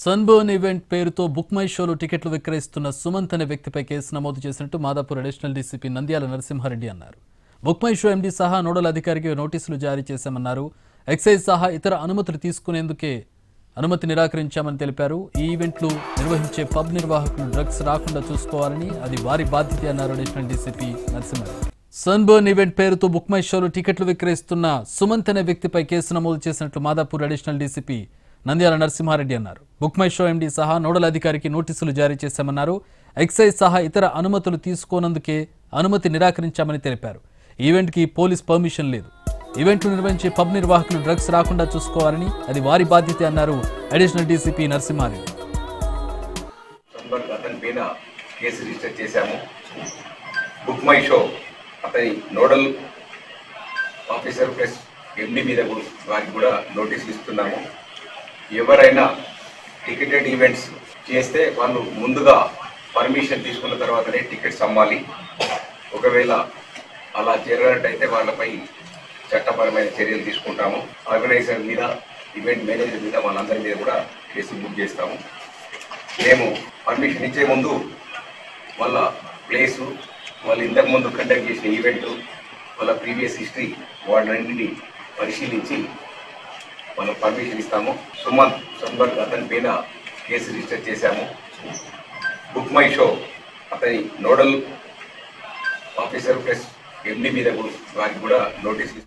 Sunburn event పేరుతో బుక్ మై షోలో టికెట్లు విక్రయిస్తున్న సుమంత్ అనే వ్యక్తిపై కేసు నమోదు చేసినట్టు మాదాపూర్ అడిషనల్ డీసీపీ నంద్యాల నరసింహారెడ్డి అన్నారు. బుక్ మై షో ఎండీ సహా నోడల్ అధికారికి నోటీసులు జారీ చేశామన్నారు. ఎక్సైజ్ సహా ఇతర అనుమతులు తీసుకునేందుకే అనుమతి నిరాకరించామని తెలిపారు. ఈ ఈవెంట్లు నిర్వహించే పబ్ నిర్వాహకులు డ్రగ్స్ రాకుండా చూసుకోవాలని, అది వారి బాధ్యత అన్నారు additional DCP Narasimha Reddy. Sunburn event పేరుతో బుక్ మై షోలో టికెట్లు విక్రయిస్తున్న సుమంత్ అనే వ్యక్తిపై కేసు నమోదు చేసినట్లు మాదాపూర్ అడిషనల్ డీసీపీ నంద్యాల నరసింహారెడ్డి అన్నారు. బుక్ మై షో ఎండీ సహా నోడల్ అధికారికి నోటీసులు జారీ చేశామన్నారు. ఎక్సైజ్ సహా ఇతర అనుమతులు తీసుకోనందుకే అనుమతి నిరాకరించామని తెలిపారు. ఈవెంట్కి పోలీస్ పర్మిషన్ లేదు. ఈవెంట్లు నిర్వహించే పబ్ నిర్వాహకులు డ్రగ్స్ రాకుండా చూసుకోవాలని, అది వారి బాధ్యత అన్నారు అడిషనల్ డీసీపీ నరసింహారెడ్డి. అతని పైన కేసు రిజిస్టర్ చేశాము. బుక్ మై షో అతని నోడల్ ఆఫీసర్ ప్లస్ ఎండి మీద వారికి కూడా నోటీసులు ఇస్తున్నాము. ఎవరైనా టికెటెడ్ ఈవెంట్స్ చేస్తే వాళ్ళు ముందుగా పర్మిషన్ తీసుకున్న తర్వాతనే టికెట్స్ అమ్మాలి. ఒకవేళ అలా జరగనట్టయితే వాళ్ళపై చట్టపరమైన చర్యలు తీసుకుంటాము. ఆర్గనైజర్ మీద, ఈవెంట్ మేనేజర్ మీద, వాళ్ళందరి మీద కూడా కేసు బుక్ చేస్తాము. మేము పర్మిషన్ ఇచ్చే ముందు వాళ్ళ ప్లేసు, వాళ్ళు ఇంతకుముందు కండక్ట్ చేసిన ఈవెంట్, వాళ్ళ ప్రీవియస్ హిస్టరీ, వాటిని పరిశీలించి మనం పర్మిషన్ ఇస్తాము. సుమంత్ సన్బర్గ్ అతని పైన కేసు రిజిస్టర్ చేశాము. బుక్ మై షో అతని నోడల్ ఆఫీసర్ ప్లస్ ఎండి మీద వారికి కూడా నోటీసులు